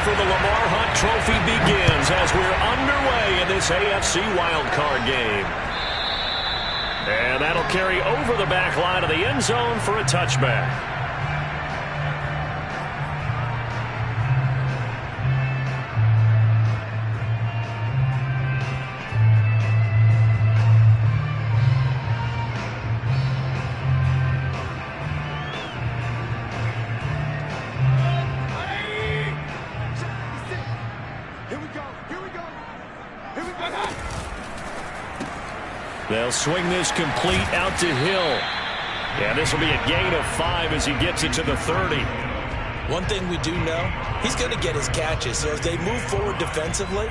for the Lamar Hunt Trophy begins as we're underway in this AFC Wildcard game. And that'll carry over the back line of the end zone for a touchback. They'll swing this complete out to Hill. And this will be a gain of 5 as he gets it to the 30. One thing we do know, he's going to get his catches. So as they move forward defensively,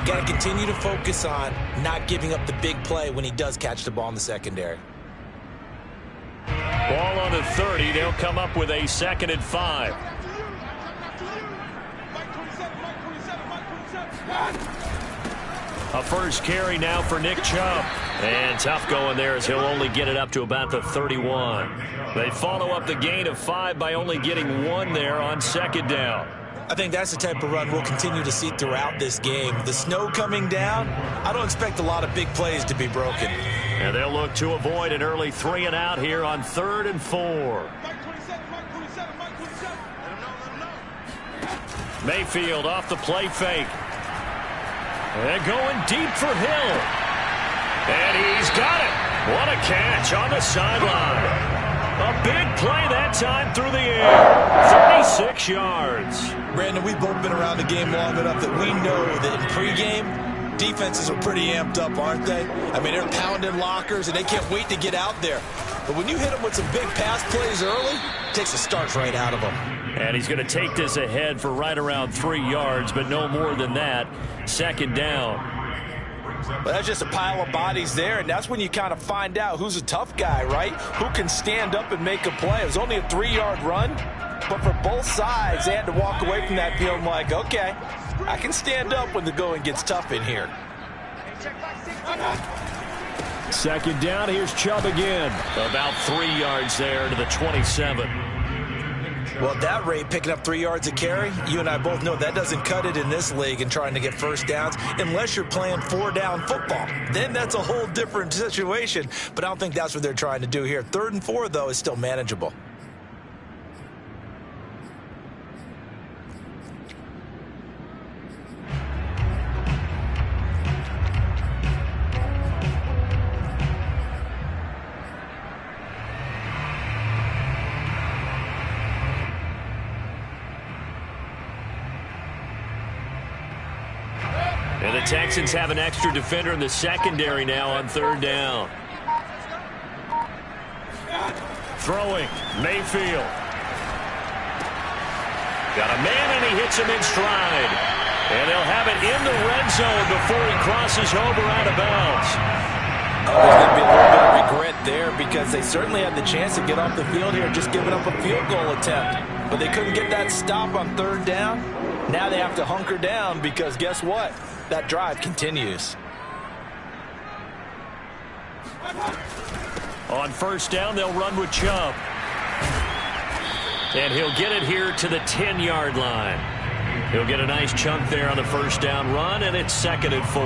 got to continue to focus on not giving up the big play when he does catch the ball in the secondary. Ball on the 30. They'll come up with a 2nd and 5. A first carry now for Nick Chubb. And tough going there as he'll only get it up to about the 31. They follow up the gain of 5 by only getting 1 there on 2nd down. I think that's the type of run we'll continue to see throughout this game. The snow coming down, I don't expect a lot of big plays to be broken. And they'll look to avoid an early 3 and out here on 3rd and 4. Mayfield off the play fake. And going deep for Hill. And he's got it. What a catch on the sideline. A big play that time through the air. 36 yards. Brandon, we've both been around the game long enough that we know that in pregame, defenses are pretty amped up, aren't they? I mean, they're pounding lockers, and they can't wait to get out there. But when you hit them with some big pass plays early, it takes the starch right out of them. And he's going to take this ahead for right around 3 yards, but no more than that. 2nd down. Well, that's just a pile of bodies there, and that's when you kind of find out who's a tough guy, right? Who can stand up and make a play. It was only a 3-yard run, but for both sides, they had to walk away from that field like, okay, I can stand up when the going gets tough in here. 2nd down, here's Chubb again. About 3 yards there to the 27. Well, at that rate, picking up 3 yards a carry, you and I both know that doesn't cut it in this league and trying to get first downs unless you're playing 4-down football. Then that's a whole different situation, but I don't think that's what they're trying to do here. 3rd and 4, though, is still manageable. And the Texans have an extra defender in the secondary now on 3rd down. Throwing, Mayfield. Got a man, and he hits him in stride. And they'll have it in the red zone before he crosses over out of bounds. Oh, there's going to be a little bit of regret there because they certainly had the chance to get off the field here, just giving up a field goal attempt. But they couldn't get that stop on 3rd down. Now they have to hunker down because guess what? That drive continues. On 1st down, they'll run with Chubb. And he'll get it here to the 10-yard line. He'll get a nice chunk there on the 1st down run, and it's 2nd and 4.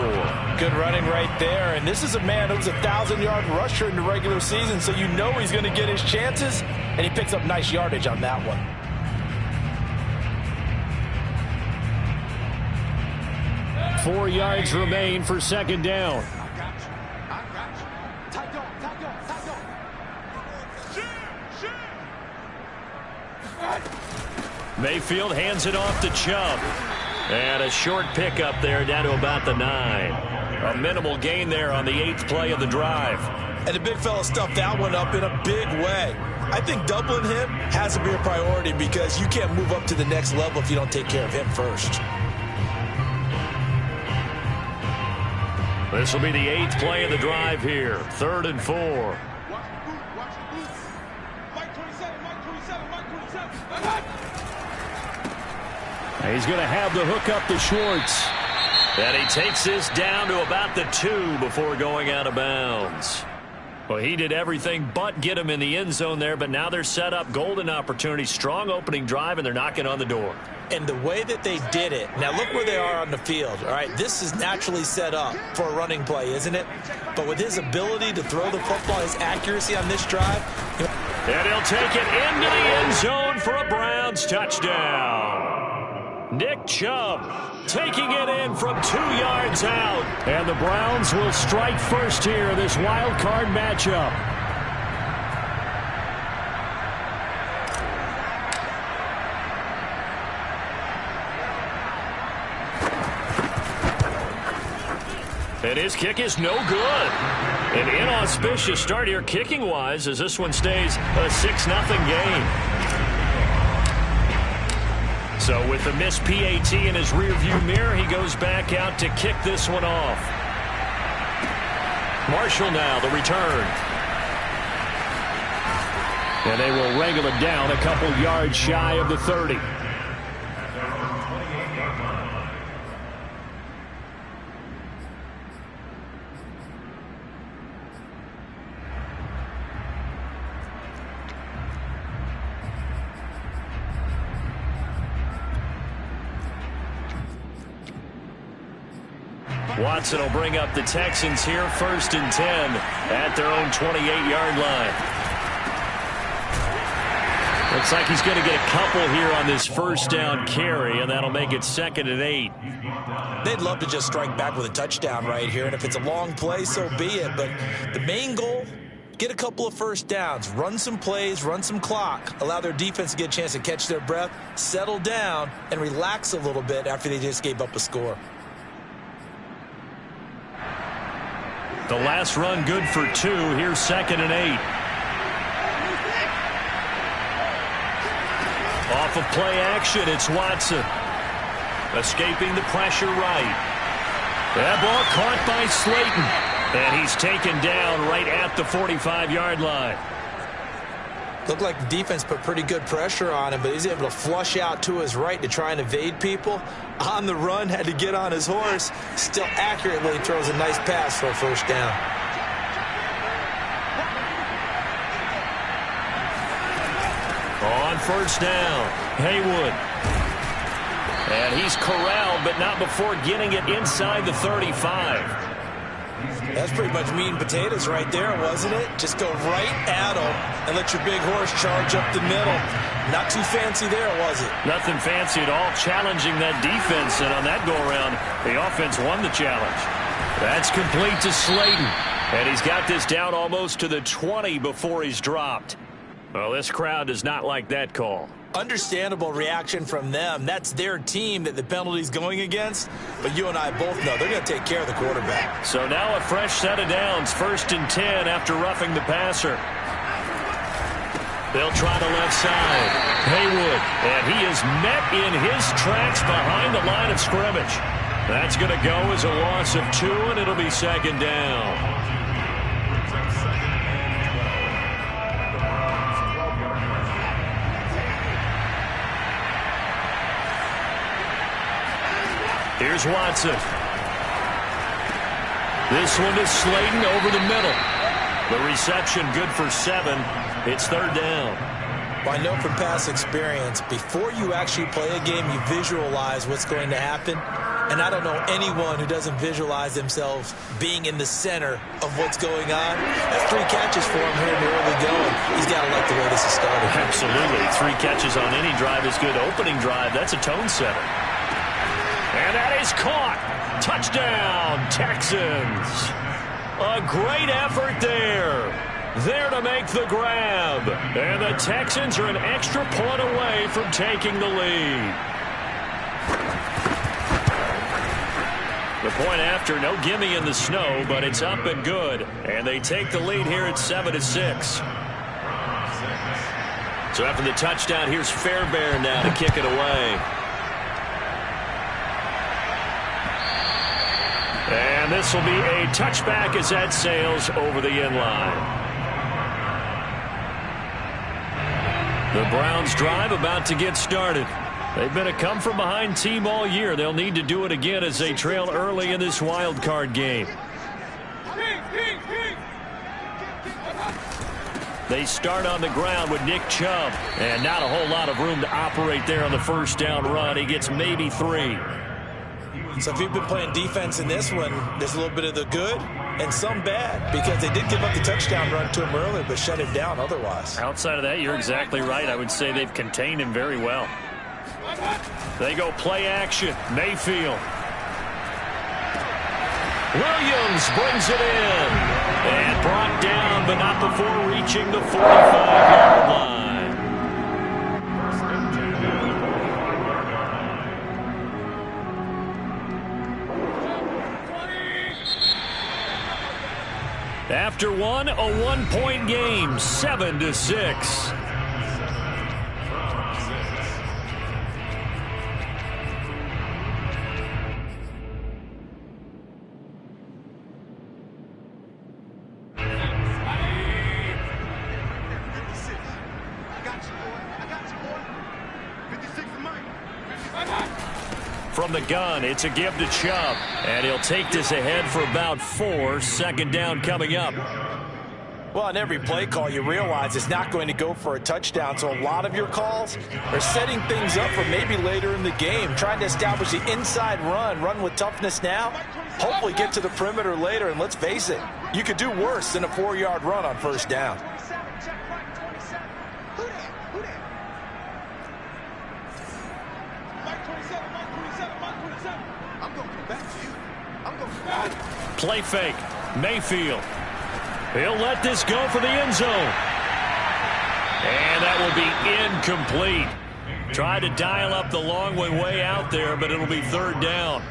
Good running right there. And this is a man who's a 1,000-yard rusher in the regular season, so you know he's going to get his chances, and he picks up nice yardage on that one. 4 yards remain for 2nd down. Mayfield hands it off to Chubb. And a short pickup there down to about the 9. A minimal gain there on the 8th play of the drive. And the big fella stuffed that one up in a big way. I think doubling him has to be a priority because you can't move up to the next level if you don't take care of him first. This will be the 8th play of the drive here. 3rd and 4. He's going to have the hook up to Schwartz. And he takes this down to about the 2 before going out of bounds. Well, he did everything but get him in the end zone there, but now they're set up. Golden opportunity, strong opening drive, and they're knocking on the door. And the way that they did it, now look where they are on the field. All right, this is naturally set up for a running play, isn't it? But with his ability to throw the football, his accuracy on this drive. And he'll take it into the end zone for a Browns touchdown. Nick Chubb taking it in from 2 yards out. And the Browns will strike first here in this wild card matchup. And his kick is no good. An inauspicious start here kicking-wise as this one stays a 6-0 game. So with the missed PAT in his rearview mirror, he goes back out to kick this one off. Marshall now, the return. And they will wrangle it down a couple yards shy of the 30. Watson will bring up the Texans here, 1st and 10 at their own 28-yard line. Looks like he's going to get a couple here on this first down carry, and that'll make it 2nd and 8. They'd love to just strike back with a touchdown right here, and if it's a long play, so be it. But the main goal, get a couple of first downs, run some plays, run some clock, allow their defense to get a chance to catch their breath, settle down, and relax a little bit after they just gave up a score. The last run good for 2. Here's 2nd and 8. Off of play action, it's Watson. Escaping the pressure right. That ball caught by Slayton. And he's taken down right at the 45-yard line. Looked like the defense put pretty good pressure on him, but he's able to flush out to his right to try and evade people. On the run, had to get on his horse. Still accurately throws a nice pass for a first down. On first down, Haywood. And he's corralled, but not before getting it inside the 35. That's pretty much meat and potatoes right there, wasn't it? Just go right at him and let your big horse charge up the middle. Not too fancy there, was it? Nothing fancy at all, challenging that defense, and on that go-around, the offense won the challenge. That's complete to Slayton, and he's got this down almost to the 20 before he's dropped. Well, this crowd does not like that call. Understandable reaction from them. That's their team that the penalty's going against. But you and I both know they're going to take care of the quarterback. So now a fresh set of downs. 1st and 10 after roughing the passer. They'll try the left side. Haywood. And he is met in his tracks behind the line of scrimmage. That's going to go as a loss of 2, and it'll be 2nd down. Here's Watson. This one is Slayton over the middle. The reception good for 7. It's 3rd down. Well, I know from past experience, before you actually play a game, you visualize what's going to happen. And I don't know anyone who doesn't visualize themselves being in the center of what's going on. That's 3 catches for him here in the early going. He's got to like the way this is started. Absolutely. 3 catches on any drive is good. Opening drive, that's a tone setter. And that is caught. Touchdown, Texans. A great effort there. There to make the grab. And the Texans are an extra point away from taking the lead. The point after, no gimme in the snow, but it's up and good. And they take the lead here at 7-6. So after the touchdown, here's Fairbairn now to kick it away. And this will be a touchback as that sails over the end line. The Browns drive about to get started. They've been a come-from-behind team all year. They'll need to do it again as they trail early in this wild card game. They start on the ground with Nick Chubb. And not a whole lot of room to operate there on the first down run. He gets maybe 3. So if you've been playing defense in this one, there's a little bit of the good and some bad, because they did give up the touchdown run to him earlier but shut him down otherwise. Outside of that, you're exactly right. I would say they've contained him very well. They go play action. Mayfield. Williams brings it in. And brought down, but not before reaching the 45-yard line. After one, a 1-point game, 7-6. From the gun, it's a give to Chubb. And he'll take this ahead for about 4. Second down coming up. Well, on every play call, you realize it's not going to go for a touchdown. So a lot of your calls are setting things up for maybe later in the game, trying to establish the inside run with toughness now, hopefully get to the perimeter later. And let's face it, you could do worse than a 4-yard run on first down. Play fake. Mayfield. He'll let this go for the end zone. And that will be incomplete. Tried to dial up the long way out there, but it'll be third down.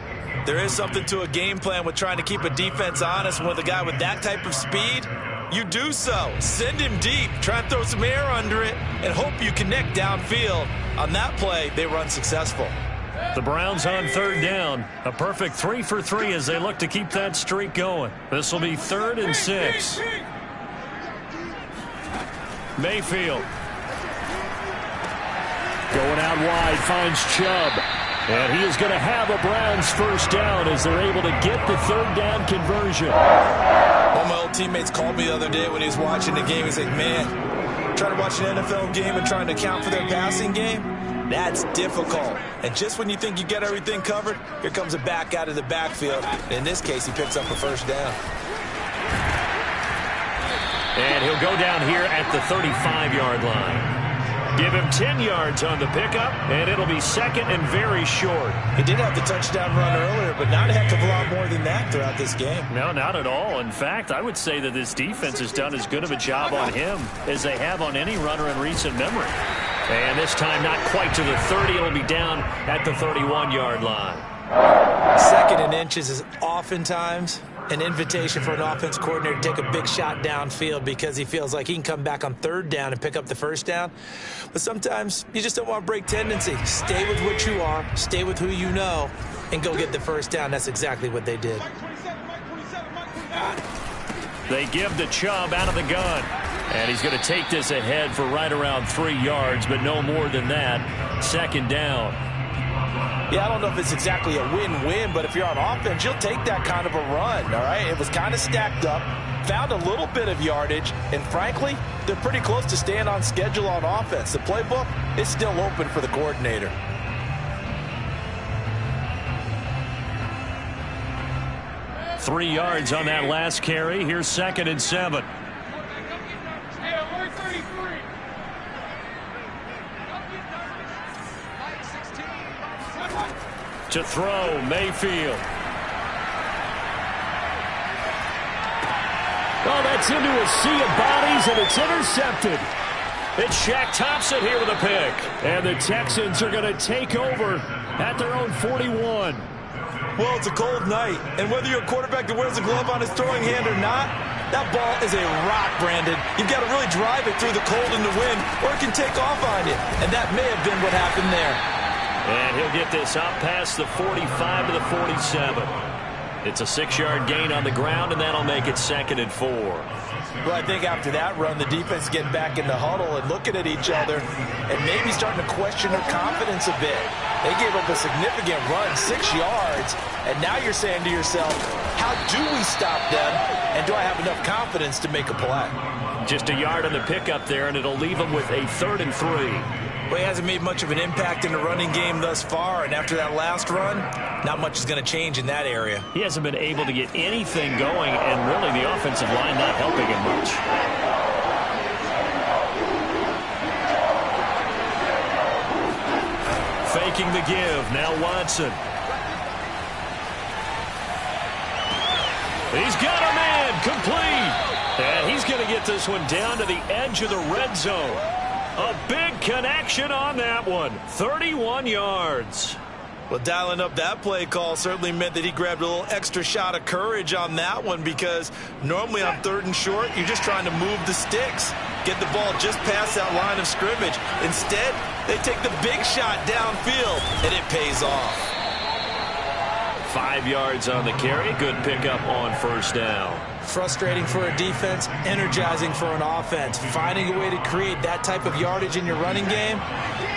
There is something to a game plan with trying to keep a defense honest. With a guy with that type of speed, you do so. Send him deep. Try and throw some air under it and hope you connect downfield. On that play, they were unsuccessful. The Browns on third down. A perfect 3 for 3 as they look to keep that streak going. This will be 3rd and 6. Mayfield. Going out wide, finds Chubb. And he is going to have a Browns first down as they're able to get the third down conversion. One of my old teammates called me the other day when he was watching the game. He's like, man, trying to watch an NFL game and trying to account for their passing game, that's difficult. And just when you think you get everything covered, here comes a back out of the backfield. In this case, he picks up a first down. And he'll go down here at the 35-yard line. Give him 10 yards on the pickup, and it'll be second and very short. He did have the touchdown run earlier, but not a heck of a lot more than that throughout this game. No, not at all. In fact, I would say that this defense has done as good of a job on him as they have on any runner in recent memory. And this time not quite to the 30. It'll be down at the 31-yard line. Second and inches is oftentimes an invitation for an offense coordinator to take a big shot downfield because he feels like he can come back on third down and pick up the first down. But sometimes you just don't want to break tendency. Stay with what you are, stay with who you know, and go get the first down. That's exactly what they did. They give the Chubb out of the gun. And he's going to take this ahead for right around 3 yards, but no more than that. Second down. Yeah, I don't know if it's exactly a win-win, but if you're on offense, you'll take that kind of a run, all right? It was kind of stacked up, found a little bit of yardage, and frankly, they're pretty close to staying on schedule on offense. The playbook is still open for the coordinator. Three yards on that last carry. Here's second and 7. To throw, Mayfield. Oh, that's into a sea of bodies, and it's intercepted. It's Shaq Thompson here with a pick. And the Texans are going to take over at their own 41. Well, it's a cold night, and whether you're a quarterback that wears a glove on his throwing hand or not, that ball is a rock, Brandon. You've got to really drive it through the cold and the wind, or it can take off on you. And that may have been what happened there. And he'll get this up past the 45 to the 47. It's a 6-yard gain on the ground, and that'll make it 2nd and 4. Well, I think after that run, the defense is getting back in the huddle and looking at each other and maybe starting to question their confidence a bit. They gave up a significant run, 6 yards, and now you're saying to yourself, how do we stop them, and do I have enough confidence to make a play? Just a yard on the pickup there, and it'll leave him with a 3rd and 3. Well, he hasn't made much of an impact in the running game thus far, and after that last run, not much is going to change in that area. He hasn't been able to get anything going, and really the offensive line not helping him much. Faking the give. Now Watson. He's got a man complete. And he's going to get this one down to the edge of the red zone. A big connection on that one. 31 yards. Well, dialing up that play call certainly meant that he grabbed a little extra shot of courage on that one, because normally on 3rd and short, you're just trying to move the sticks, get the ball just past that line of scrimmage. Instead, they take the big shot downfield, and it pays off. 5 yards on the carry. Good pickup on 1st down. Frustrating for a defense, energizing for an offense. Finding a way to create that type of yardage in your running game,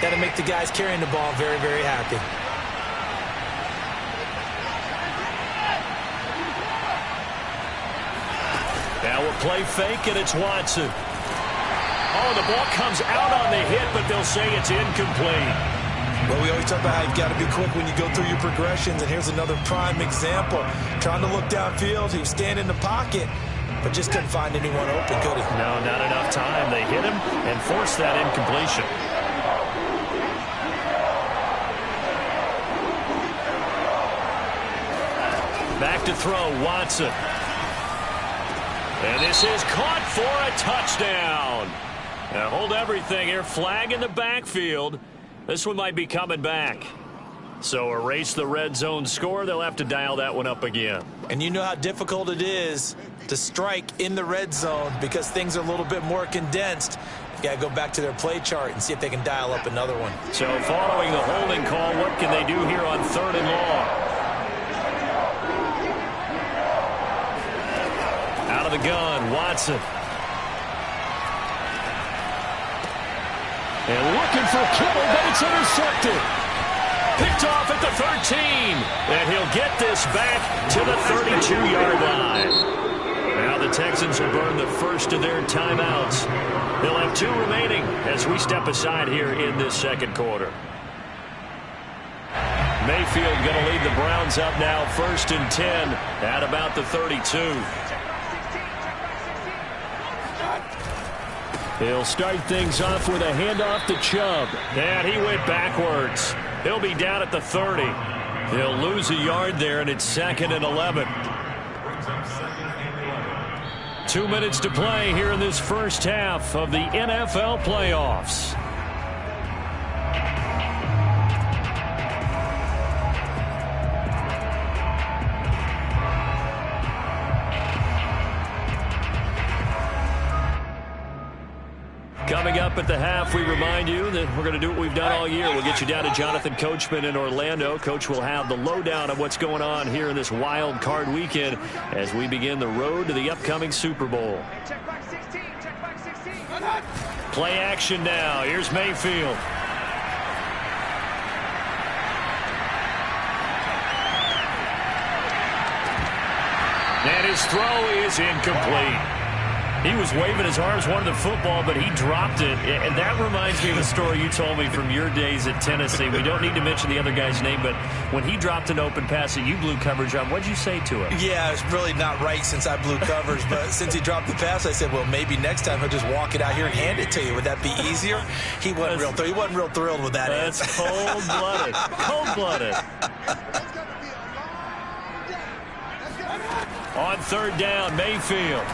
that'll make the guys carrying the ball very, very happy. Now a play fake, and it's Watson. Oh, the ball comes out on the hit, but they'll say it's incomplete. Well, we always talk about how you've got to be quick when you go through your progressions, and here's another prime example. Trying to look downfield, he was standing in the pocket, but just couldn't find anyone open, could he? No, not enough time. They hit him and forced that incompletion. Back to throw, Watson. And this is caught for a touchdown. Now hold everything here. Flag in the backfield. This one might be coming back. So erase the red zone score. They'll have to dial that one up again. And you know how difficult it is to strike in the red zone because things are a little bit more condensed. You got to go back to their play chart and see if they can dial up another one. So following the holding call, what can they do here on 3rd and long? Out of the gun, Watson. And looking for Kittle, but it's intercepted. Picked off at the 13. And he'll get this back to the 32-yard line. Now the Texans will burn the first of their timeouts. They'll have 2 remaining as we step aside here in this 2nd quarter. Mayfield going to lead the Browns up now, 1st and 10 at about the 32. He'll start things off with a handoff to Chubb. And he went backwards. He'll be down at the 30. He'll lose a yard there, and it's 2nd and 11. 2 minutes to play here in this first half of the NFL playoffs. Coming up at the half, we remind you that we're going to do what we've done all year. We'll get you down to Jonathan Coachman in Orlando. Coach will have the lowdown of what's going on here in this wild card weekend as we begin the road to the upcoming Super Bowl. Play action now. Here's Mayfield. And his throw is incomplete. He was waving his arms, wanted the football, but he dropped it. And that reminds me of a story you told me from your days at Tennessee. We don't need to mention the other guy's name, but when he dropped an open pass that you blew coverage on, what did you say to him? Yeah, it's really not right since I blew coverage, but since he dropped the pass, I said, well, maybe next time he'll just walk it out here and hand it to you. Would that be easier? He wasn't real thrilled with that answer. That's cold-blooded. Cold-blooded. On 3rd down, Mayfield.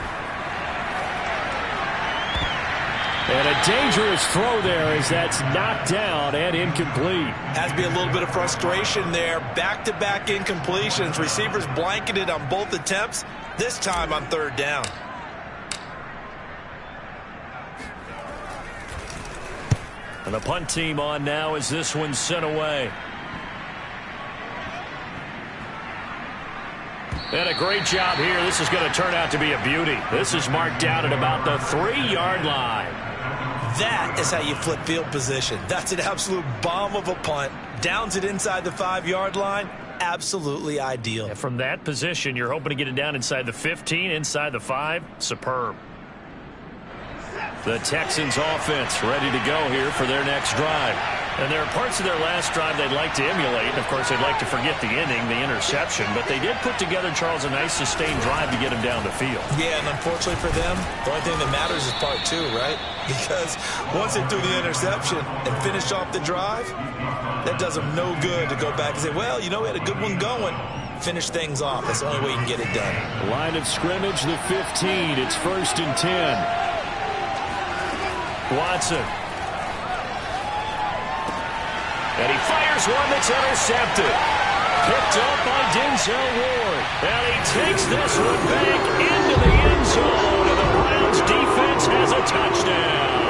And a dangerous throw there as that's knocked down and incomplete. Has to be a little bit of frustration there. Back-to-back incompletions. Receivers blanketed on both attempts, this time on 3rd down. And the punt team on now as this one's sent away. And a great job here. This is going to turn out to be a beauty. This is marked down at about the 3-yard line. That is how you flip field position. That's an absolute bomb of a punt. Downs it inside the 5-yard line. Absolutely ideal. And from that position, you're hoping to get it down inside the 15, inside the 5. Superb. The Texans offense ready to go here for their next drive. And there are parts of their last drive they'd like to emulate. And, of course, they'd like to forget the inning, the interception. But they did put together, Charles, a nice sustained drive to get him down the field. Yeah, and unfortunately for them, the only thing that matters is part two, right? Because once they threw the interception and finished off the drive, that does them no good to go back and say, well, you know, we had a good one going. Finish things off. That's the only way you can get it done. Line of scrimmage, the 15. It's 1st and 10. Watson. And he fires one that's intercepted. Picked up by Denzel Ward. And he takes this one back into the end zone. And the Browns defense has a touchdown.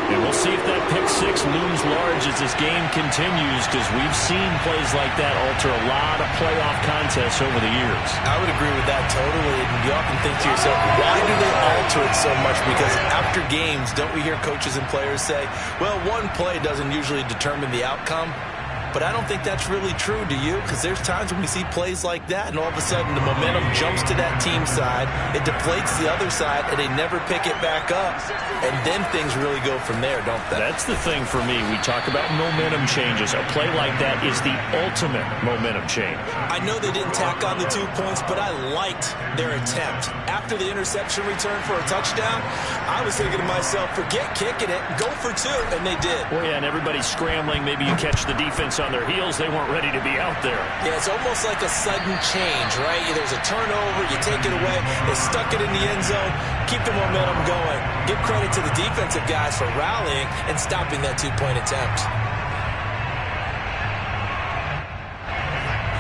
And we'll see if that pick six looms large as this game continues, because we've seen plays like that alter a lot of playoff contests over the years. I would agree with that totally. And you often think to yourself, why do they alter it so much? Because after games, don't we hear coaches and players say, well, one play doesn't usually determine the outcome. But I don't think that's really true, do you? Because there's times when we see plays like that, and all of a sudden the momentum jumps to that team side, it deflates the other side, and they never pick it back up. And then things really go from there, don't they? That's the thing for me. We talk about momentum changes. A play like that is the ultimate momentum change. I know they didn't tack on the 2 points, but I liked their attempt. After the interception return for a touchdown, I was thinking to myself, forget kicking it, go for two, and they did. Well, yeah, and everybody's scrambling. Maybe you catch the defense on their heels. They weren't ready to be out there. Yeah, it's almost like a sudden change, right? There's a turnover, you take it away, they stuck it in the end zone, keep the momentum going. Give credit to the defensive guys for rallying and stopping that 2-point attempt.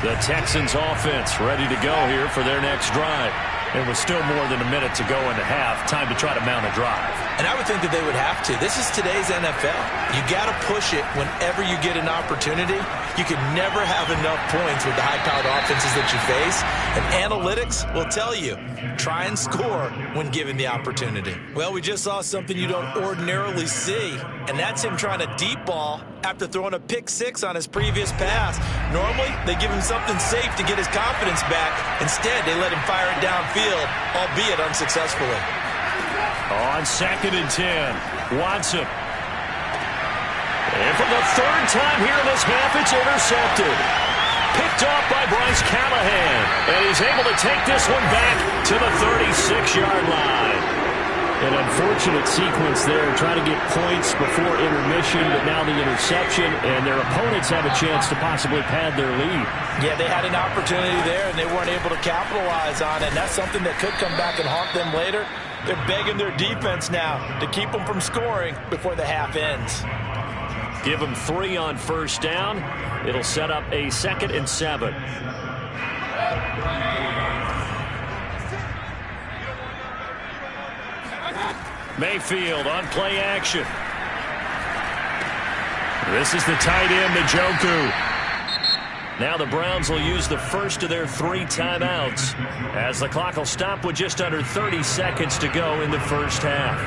The Texans offense ready to go here for their next drive. It was still more than a minute to go into half. Time to try to mount a drive. And I would think that they would have to. This is today's NFL. You got to push it whenever you get an opportunity. You can never have enough points with the high-powered offenses that you face. And analytics will tell you, try and score when given the opportunity. Well, we just saw something you don't ordinarily see, and that's him trying to deep ball after throwing a pick six on his previous pass. Normally, they give him something safe to get his confidence back. Instead, they let him fire it downfield, albeit unsuccessfully. On 2nd and 10, Watson. And for the third time here in this half, it's intercepted. Picked off by Bryce Callahan. And he's able to take this one back to the 36-yard line. An unfortunate sequence there, trying to get points before intermission, but now the interception, and their opponents have a chance to possibly pad their lead. Yeah, they had an opportunity there, and they weren't able to capitalize on it. And that's something that could come back and haunt them later. They're begging their defense now to keep them from scoring before the half ends. Give them 3 on first down. It'll set up a 2nd and 7. Mayfield on play action. This is the tight end, Njoku. Now the Browns will use the first of their 3 timeouts, as the clock will stop with just under 30 seconds to go in the first half.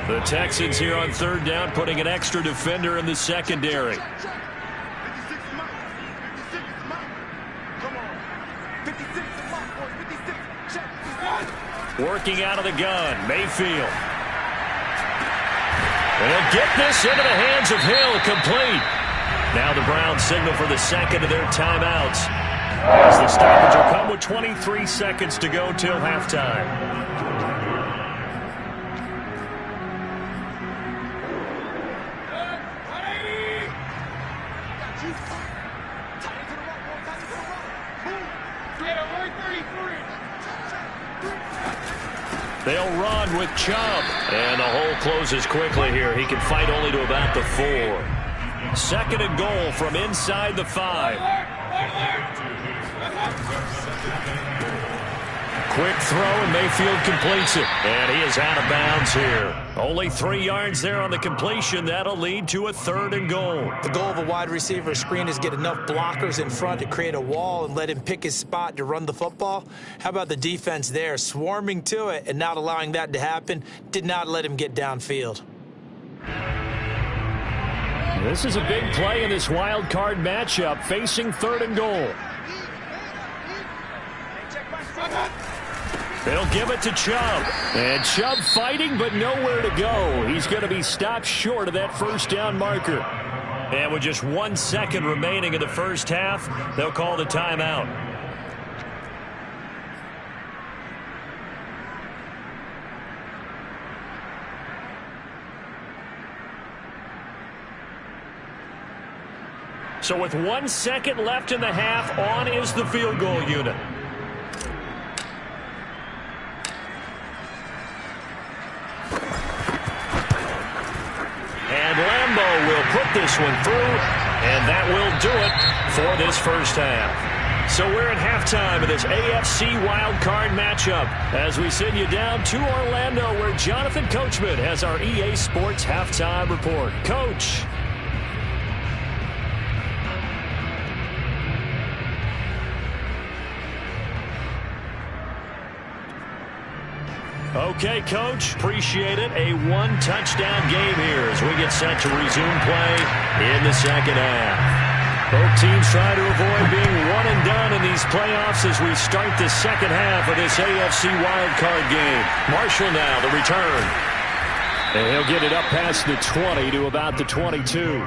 The Texans here on 3rd down, putting an extra defender in the secondary. Working out of the gun, Mayfield. And they'll get this into the hands of Hill, complete. Now the Browns signal for the 2nd of their timeouts, as the stoppage will come with 23 seconds to go till halftime. They'll run with Chubb. And the hole closes quickly here. He can fight only to about the 4. 2nd and goal from inside the 5. quick throw, and Mayfield completes it. And he is out of bounds here. Only 3 yards there on the completion. That'll lead to a 3rd and goal. The goal of a wide receiver screen is get enough blockers in front to create a wall and let him pick his spot to run the football. How about the defense there, swarming to it and not allowing that to happen? Did not let him get downfield. This is a big play in this wild card matchup, facing 3rd and goal. They'll give it to Chubb. And Chubb fighting, but nowhere to go. He's going to be stopped short of that 1st down marker. And with just 1 second remaining in the first half, they'll call the timeout. So with 1 second left in the half, on is the field goal unit. And Lambeau will put this one through, and that will do it for this first half. So we're at halftime of this AFC wildcard matchup as we send you down to Orlando, where Jonathan Coachman has our EA Sports halftime report. Coach. Okay, Coach, appreciate it. A 1-touchdown game here as we get set to resume play in the second half. Both teams try to avoid being one and done in these playoffs as we start the second half of this AFC wildcard game. Marshall now, the return. And he'll get it up past the 20 to about the 22.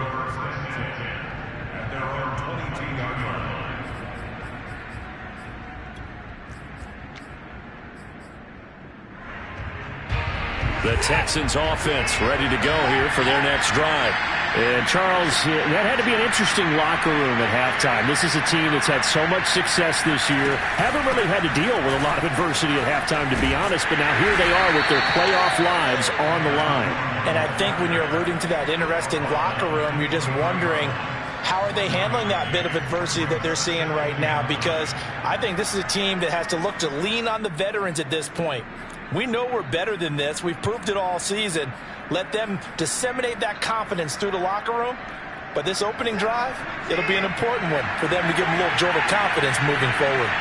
The Texans offense ready to go here for their next drive. And Charles, that had to be an interesting locker room at halftime. This is a team that's had so much success this year. Haven't really had to deal with a lot of adversity at halftime, to be honest. But now here they are with their playoff lives on the line. And I think when you're alluding to that interesting locker room, you're just wondering, how are they handling that bit of adversity that they're seeing right now? Because I think this is a team that has to look to lean on the veterans at this point. We know we're better than this. We've proved it all season. Let them disseminate that confidence through the locker room. But this opening drive, it'll be an important one for them to give them a little jolt of confidence moving forward.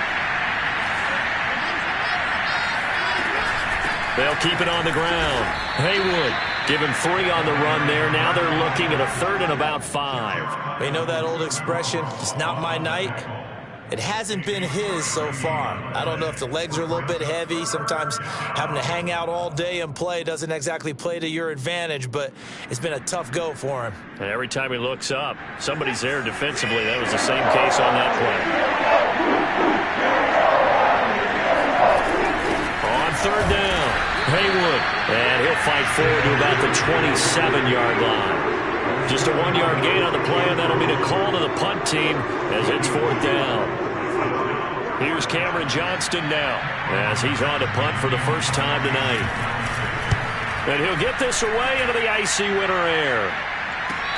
They'll keep it on the ground. Haywood, give him 3 on the run there. Now they're looking at a 3rd and about 5. We know that old expression, it's not my night. It hasn't been his so far. I don't know if the legs are a little bit heavy. Sometimes having to hang out all day and play doesn't exactly play to your advantage, but it's been a tough go for him. And every time he looks up, somebody's there defensively. That was the same case on that play. On 3rd down, Haywood. And he'll fight forward to about the 27-yard line. Just a 1-yard gain on the play, and that'll be the call to the punt team as it's 4th down. Here's Cameron Johnston now as he's on to punt for the first time tonight. And he'll get this away into the icy winter air.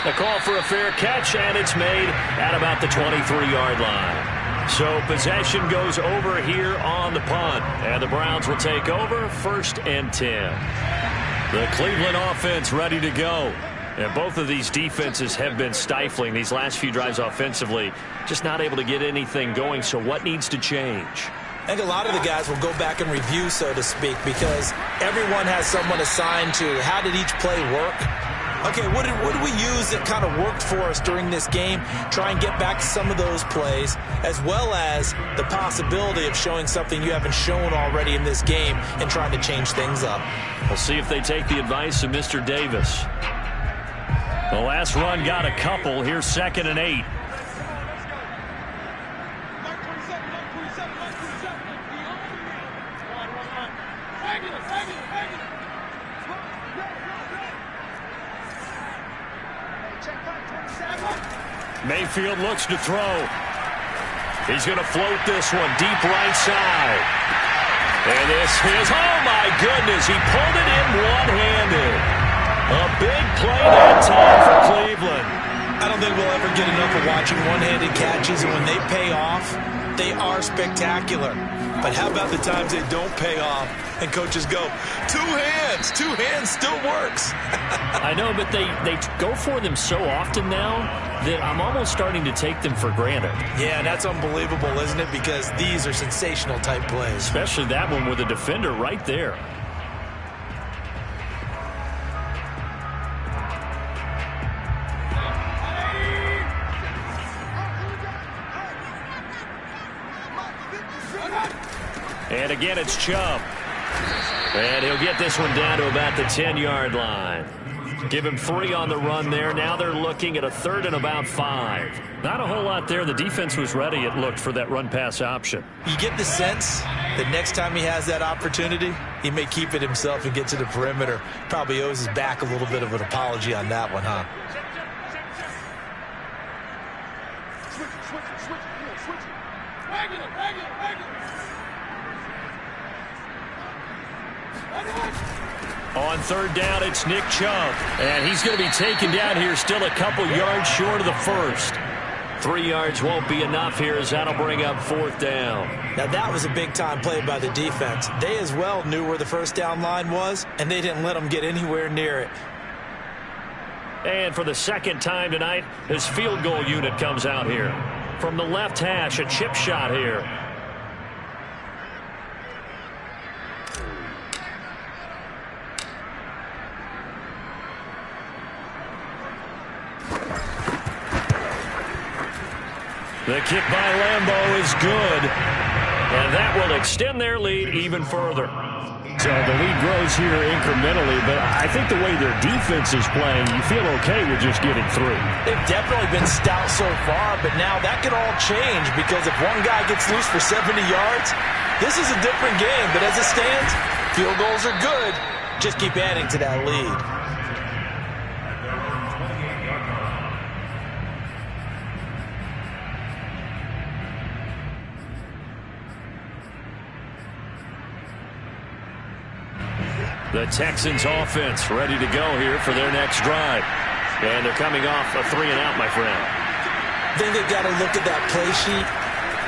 A call for a fair catch, and it's made at about the 23-yard line. So possession goes over here on the punt, and the Browns will take over 1st and 10. The Cleveland offense ready to go. And both of these defenses have been stifling these last few drives offensively. Just not able to get anything going. So what needs to change? I think a lot of the guys will go back and review, so to speak, because everyone has someone assigned to how did each play work. Okay, what did we use that kind of worked for us during this game? Try and get back to some of those plays, as well as the possibility of showing something you haven't shown already in this game and trying to change things up. We'll see if they take the advice of Mr. Davis. The last run got a couple. Here's 2nd and 8. Mayfield looks to throw. He's going to float this one deep right side. And this is, oh my goodness, he pulled it in one-handed. A big play that time for Cleveland. I don't don't think we'll ever get enough of watching one-handed catches, and when they pay off, they are spectacular. But how about the times they don't pay off and coaches go, two hands still works. I know, but they go for them so often now that I'm almost starting to take them for granted. Yeah, that's unbelievable, isn't it? Because these are sensational type plays. Especially that one with a defender right there. And again, it's Chubb. And he'll get this one down to about the 10-yard line. Give him 3 on the run there. Now they're looking at a 3rd and about 5. Not a whole lot there. The defense was ready, it looked, for that run-pass option. You get the sense that next time he has that opportunity, he may keep it himself and get to the perimeter. Probably owes his back a little bit of an apology on that one, huh? On 3rd down, it's Nick Chubb. And he's going to be taken down here, still a couple yards short of the first. 3 yards won't be enough here, as that'll bring up 4th down. Now that was a big-time play by the defense. They as well knew where the first down line was, and they didn't let them get anywhere near it. And for the second time tonight, his field goal unit comes out here. From the left hash, a chip shot here. The kick by Lambeau is good, and that will extend their lead even further. So the lead grows here incrementally, but I think the way their defense is playing, you feel okay with just getting through. They've definitely been stout so far, but now that could all change, because if one guy gets loose for 70 yards, this is a different game. But as it stands, field goals are good. Just keep adding to that lead. The Texans offense ready to go here for their next drive. And they're coming off a 3-and-out, my friend. I think they've got to look at that play sheet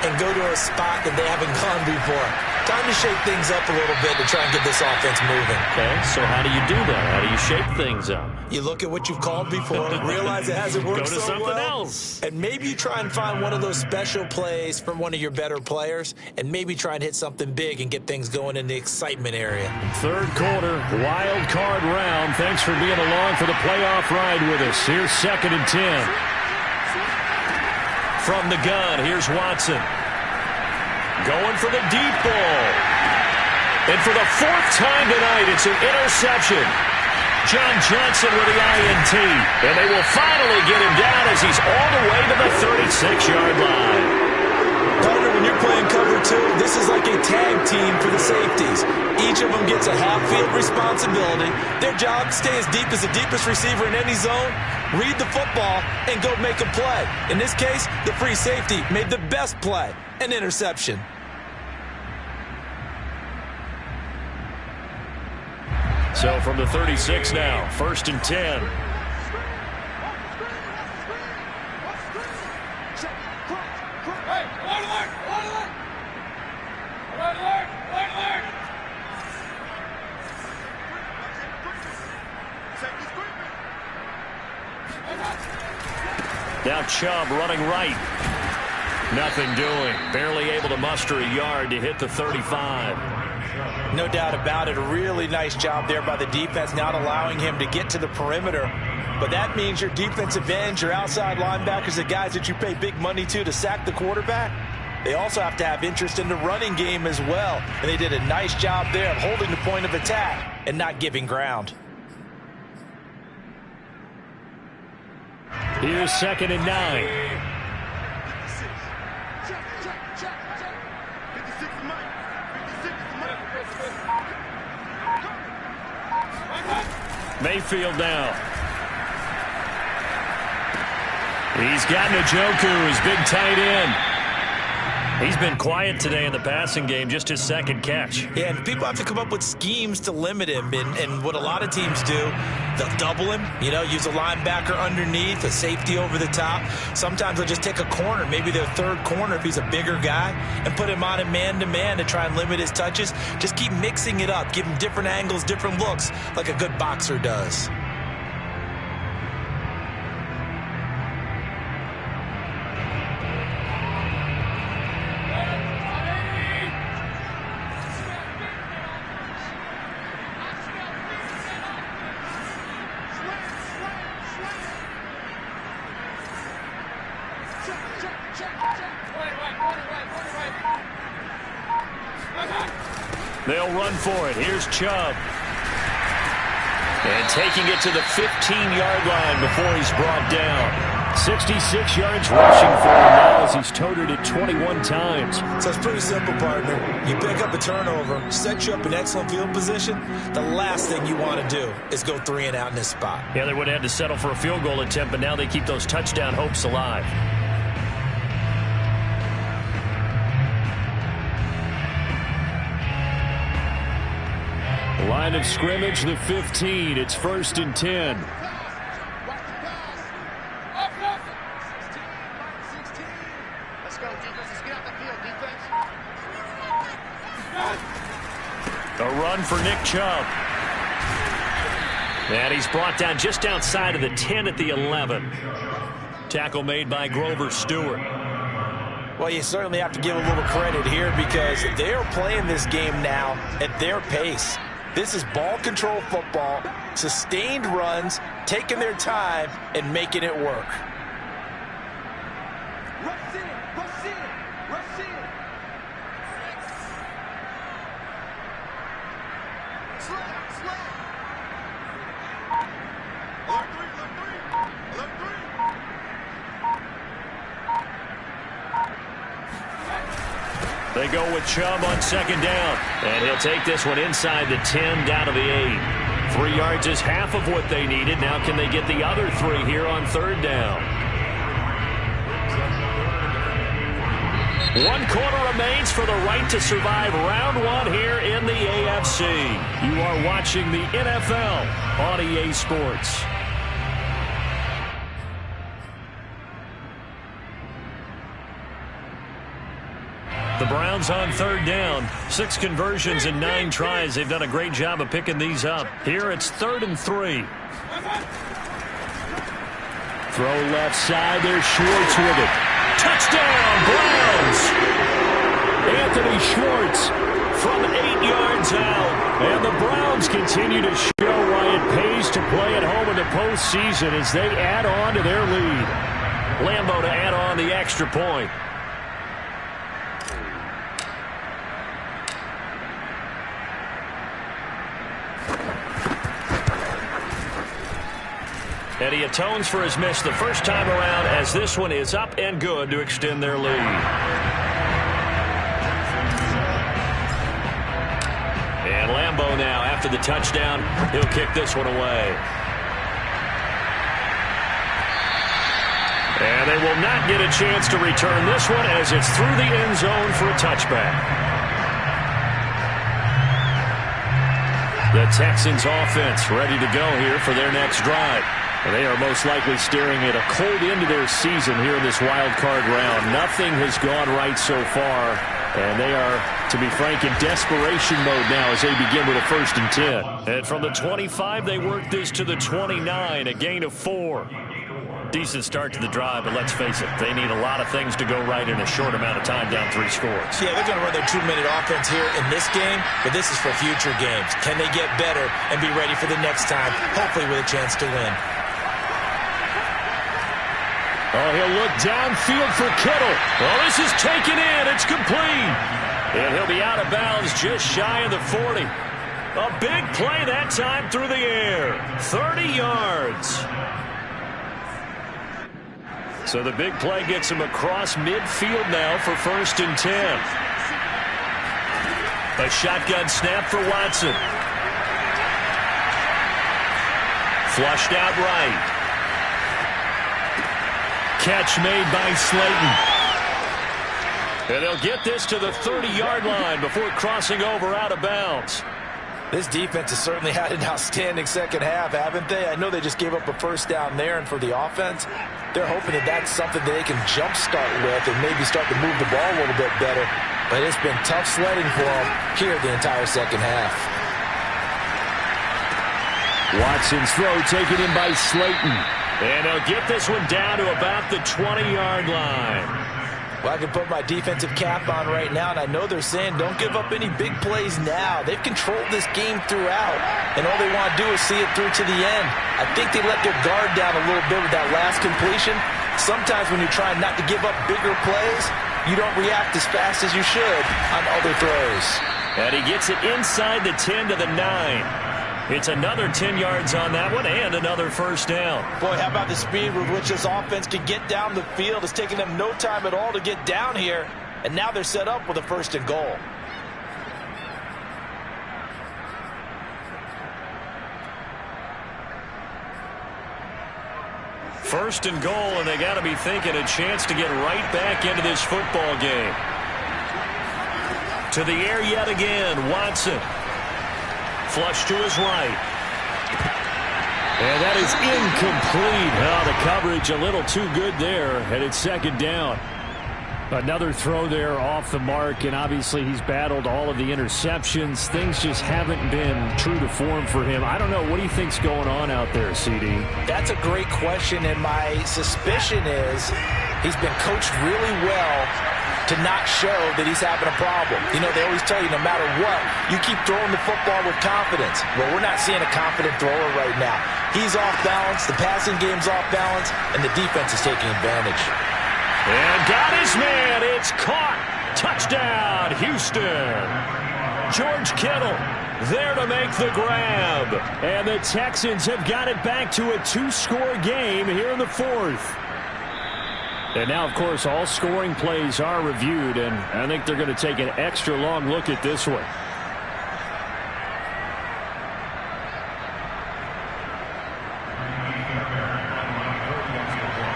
and go to a spot that they haven't gone before. Time to shake things up a little bit to try and get this offense moving. Okay, so how do you do that? How do you shake things up? You look at what you've called before, realize it hasn't worked so well. Go to something else. And maybe you try and find one of those special plays from one of your better players, and maybe try and hit something big and get things going in the excitement area. 3rd quarter, wild card round. Thanks for being along for the playoff ride with us. Here's 2nd and 10. From the gun, here's Watson. Going for the deep ball. And for the 4th time tonight, it's an interception. John Johnson with the INT. And they will finally get him down as he's all the way to the 36-yard line. Partner, when you're playing cover 2, this is like a tag team for the safeties. Each of them gets a half-field responsibility. Their job, stay as deep as the deepest receiver in any zone, read the football, and go make a play. In this case, the free safety made the best play, an interception. So from the 36 now, 1st and 10. Now Chubb running right. Nothing doing. Barely able to muster a yard to hit the 35. No doubt about it. A really nice job there by the defense, not allowing him to get to the perimeter. But that means your defensive ends, your outside linebackers, the guys that you pay big money to sack the quarterback, they also have to have interest in the running game as well. And they did a nice job there of holding the point of attack and not giving ground. Here's 2nd and 9. Mayfield now. He's got Njoku, his big tight end. He's been quiet today in the passing game, just his second catch. Yeah, and people have to come up with schemes to limit him. And what a lot of teams do, they'll double him, use a linebacker underneath, a safety over the top. Sometimes they'll just take a corner, maybe their third corner if he's a bigger guy, and put him on a man-to-man to try and limit his touches. Just keep mixing it up, give him different angles, different looks, like a good boxer does. They'll run for it. Here's Chubb. And taking it to the 15-yard line before he's brought down. 66 yards rushing for him now as he's toted it 21 times. So it's pretty simple, partner. You pick up a turnover, set you up in excellent field position. The last thing you want to do is go 3 and out in this spot. Yeah, they would have had to settle for a field goal attempt, but now they keep those touchdown hopes alive. Line of scrimmage, the 15. It's 1st and 10. Let's go, defense. Let's get out the field, defense. A run for Nick Chubb. And he's brought down just outside of the 10 at the 11. Tackle made by Grover Stewart. Well, you certainly have to give a little credit here because they're playing this game now at their pace. This is ball control football, sustained runs, taking their time, and making it work. Rush in, rush in, rush in. Slam, slam. Alert 3, alert 3, alert 3. They go with Chubb on 2nd down. And he'll take this one inside the 10 down to the 8. 3 yards is half of what they needed. Now can they get the other 3 here on 3rd down? 1 quarter remains for the right to survive round 1 here in the AFC. You are watching the NFL on EA Sports. The Browns on 3rd down. 6 conversions and 9 tries. They've done a great job of picking these up. Here it's 3rd and 3. Throw left side. There's Schwartz with it. Touchdown, Browns! Anthony Schwartz from 8 yards out. And the Browns continue to show why it pays to play at home in the postseason as they add on to their lead. Lambeau to add on the extra point. And he atones for his miss the first time around as this one is up and good to extend their lead. And Lambeau now, after the touchdown, he'll kick this one away. And they will not get a chance to return this one as it's through the end zone for a touchback. The Texans offense ready to go here for their next drive. They are most likely staring at a cold end to their season here in this wild card round. Nothing has gone right so far, and they are, to be frank, in desperation mode now as they begin with a 1st and 10. And from the 25, they work this to the 29, a gain of 4. Decent start to the drive, but let's face it, they need a lot of things to go right in a short amount of time down 3 scores. Yeah, they're going to run their 2-minute offense here in this game, but this is for future games. Can they get better and be ready for the next time, hopefully with a chance to win? Oh, he'll look downfield for Kittle. Oh, this is taken in. It's complete. And he'll be out of bounds just shy of the 40. A big play that time through the air. 30 yards. So the big play gets him across midfield now for 1st and 10. A shotgun snap for Watson. Flushed out right. Catch made by Slayton. And they'll get this to the 30-yard line before crossing over out of bounds. This defense has certainly had an outstanding second half, haven't they? I know they just gave up a first down there, and for the offense, they're hoping that that's something that they can jumpstart with and maybe start to move the ball a little bit better. But it's been tough sledding for them here the entire second half. Watson's throw taken in by Slayton. And they'll get this one down to about the 20-yard line. Well, I can put my defensive cap on right now, and I know they're saying don't give up any big plays now. They've controlled this game throughout, and all they want to do is see it through to the end. I think they let their guard down a little bit with that last completion. Sometimes when you're trying not to give up bigger plays, you don't react as fast as you should on other throws. And he gets it inside the 10 to the 9. It's another 10 yards on that one and another first down. Boy, how about the speed with which this offense can get down the field? It's taking them no time at all to get down here. And now they're set up with a 1st and goal. First and goal, and they got to be thinking a chance to get right back into this football game. To the air yet again, Watson. Flush to his right. And that is incomplete. Oh, the coverage a little too good there, and it's 2nd down. Another throw there off the mark, and obviously he's battled all of the interceptions. Things just haven't been true to form for him. I don't know. What do you think's going on out there, CD? That's a great question, and my suspicion is he's been coached really well to not show that he's having a problem. You know, they always tell you no matter what, you keep throwing the football with confidence. Well, we're not seeing a confident thrower right now. He's off balance, the passing game's off balance, and the defense is taking advantage. And got his man. It's caught. Touchdown, Houston. George Kittle there to make the grab. And the Texans have got it back to a 2-score game here in the 4th. And now, of course, all scoring plays are reviewed, and I think they're going to take an extra long look at this one.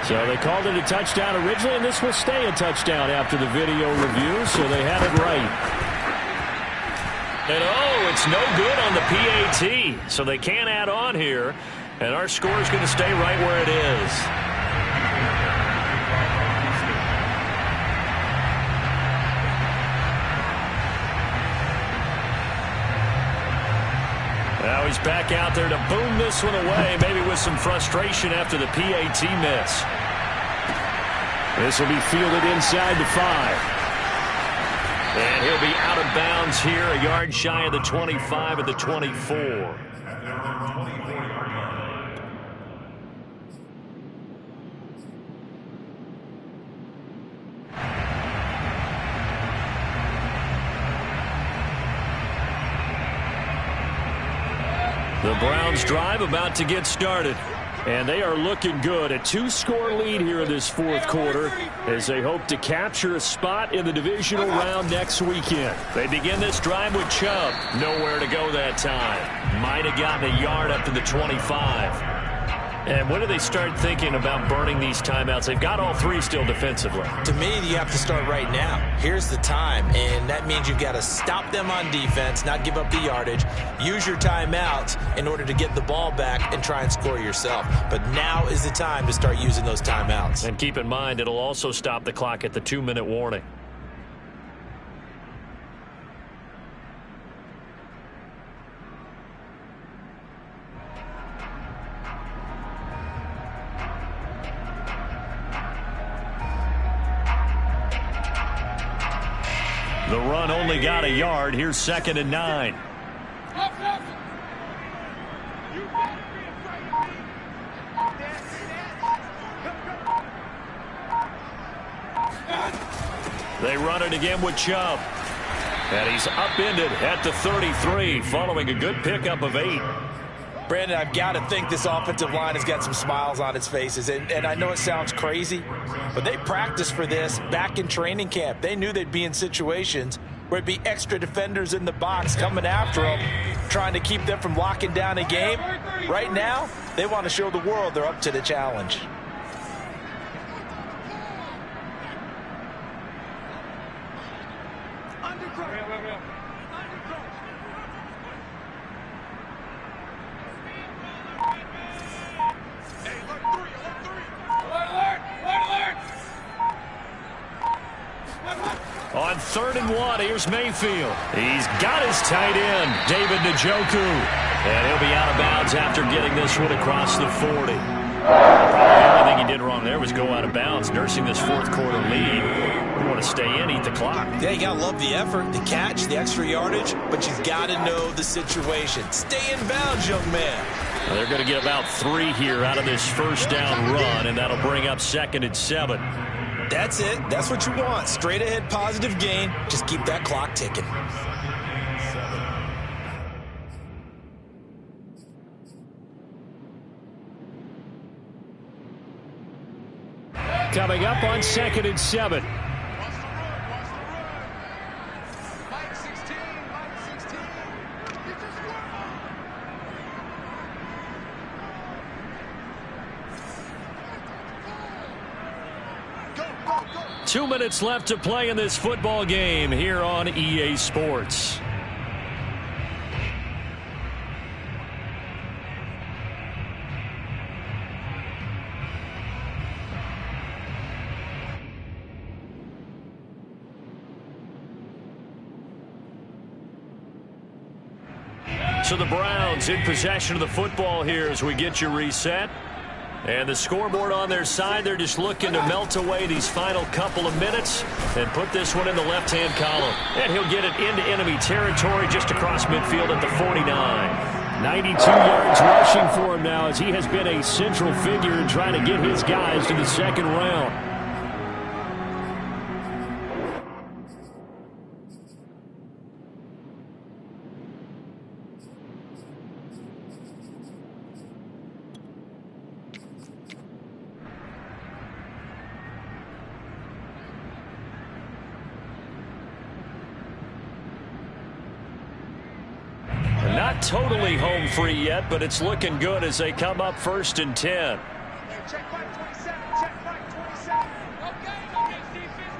So they called it a touchdown originally, and this will stay a touchdown after the video review, so they had it right. And oh, it's no good on the PAT, so they can't add on here, and our score is going to stay right where it is. Now he's back out there to boom this one away, maybe with some frustration after the PAT miss. This will be fielded inside the 5. And he'll be out of bounds here, a yard shy of the 25 at the 24. The Browns drive about to get started. And they are looking good. A 2-score lead here in this 4th quarter as they hope to capture a spot in the divisional round next weekend. They begin this drive with Chubb. Nowhere to go that time. Might have gotten a yard up to the 25. And when do they start thinking about burning these timeouts? They've got all 3 still defensively. To me, you have to start right now. Here's the time, and that means you've got to stop them on defense, not give up the yardage, use your timeouts in order to get the ball back and try and score yourself. But now is the time to start using those timeouts. And keep in mind, it'll also stop the clock at the 2-minute warning. The run only got a yard. Here's 2nd and 9. They run it again with Chubb. And he's upended at the 33 following a good pickup of 8. Brandon, I've got to think this offensive line has got some smiles on its faces. And I know it sounds crazy, but they practiced for this back in training camp. They knew they'd be in situations where it'd be extra defenders in the box coming after them, trying to keep them from locking down a game. Right now, they want to show the world they're up to the challenge. 3rd and 1. Here's Mayfield. He's got his tight end, David Njoku. And he'll be out of bounds after getting this one across the 40. Probably the only thing he did wrong there was go out of bounds, nursing this 4th quarter lead. You want to stay in, eat the clock. Yeah, you got to love the effort, the catch, the extra yardage, but you've got to know the situation. Stay in bounds, young man. Well, they're going to get about 3 here out of this 1st down run, and that'll bring up 2nd and 7. That's it. That's what you want. Straight ahead positive gain. Just keep that clock ticking. Coming up on 2nd and 7. Mike 16, Mike 16. He just Go. 2 minutes left to play in this football game here on EA Sports. So the Browns in possession of the football here as we get you reset. And the scoreboard on their side, they're just looking to melt away these final couple of minutes and put this one in the left-hand column. And he'll get it into enemy territory just across midfield at the 49. 92 yards rushing for him now as he has been a central figure in trying to get his guys to the 2nd round. Not totally home free yet, but it's looking good as they come up 1st and 10. Check Mike 27, check Mike 27. Okay, defense,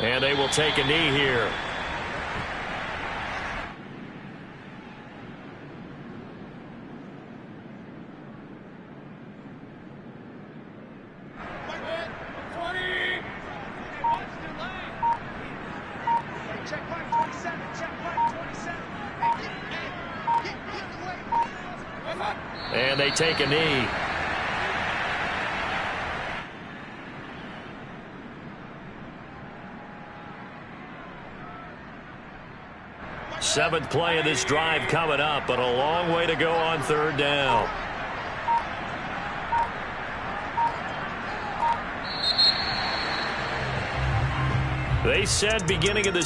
And they will take a knee here. And they take a knee. Seventh play of this drive coming up, but a long way to go on 3rd down. They said beginning of the